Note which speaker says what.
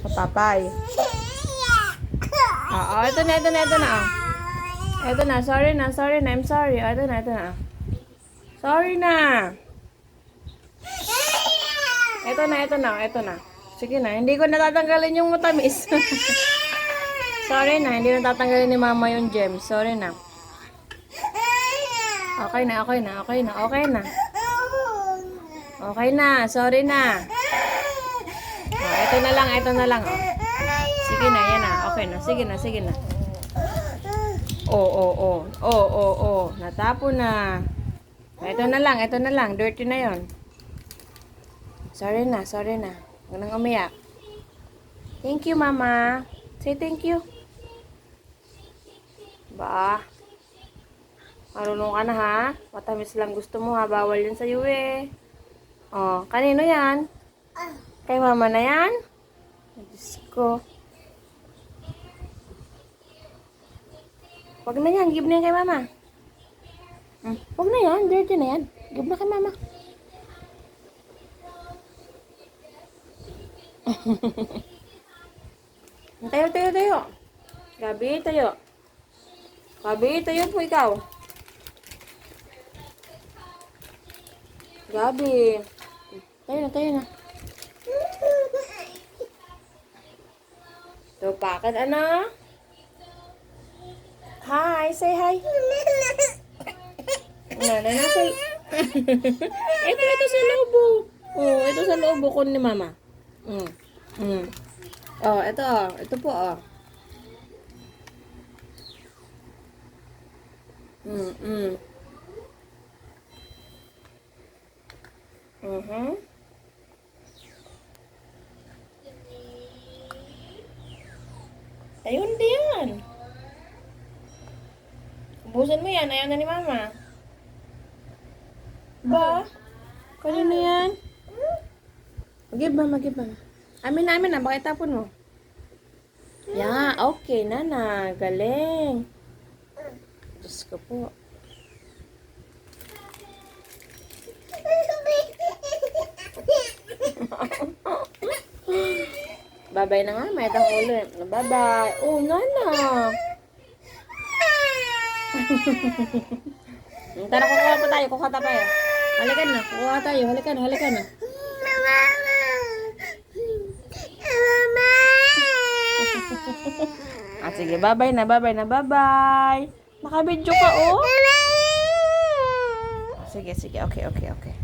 Speaker 1: Papay. Oo, ito na. Ito na, sorry na, I'm sorry. Ito na. Sorry na. Ito na. Sige na, hindi ko natatanggalin yung matamis. Sorry na, hindi natatanggalin ni mama yung gems. Sorry na. Okay na. Okay na, sorry na. Oh, ito na lang. Oh. Sige na, yan na. Okay na, sige na. Oh. Natapo na. Ito na lang. Dirty na yon. Sorry na. Huwag nang umiyak. Thank you, mama. Say thank you. Ba? Marunong ka na, ha? Matamis lang gusto mo, ha? Bawal yun sa'yo, eh. Oh, kanino yan? Kay mama na yan? Diyos ko. Wag na yan. Give na yan kay mama. Wag na yan. Dirty na yan. Give na kay mama. Tayo. Gabi, tayo po ikaw. Gabi. Tayo na. Tupakan, ano? Hi, say hi. Nasa... ito sa lobo. Oh, ito sa lobo ko ni mama. Oh, ito po, oh. Ayun din yan. Ubusin mo yan. Ayaw na ni mama. Ba? Kanino yan? Give mama. Amin na. Bakit tapon mo? Yeah, okay, nana. Galing. Diyos ko po. Babay na nga, may itang ulo. Babay. Oh, nana. Tara, kukuha pa tayo. Halika na. Kukuha tayo. Halika na. Sige, babay na. Makabidyo ka, oh. Sige. Okay.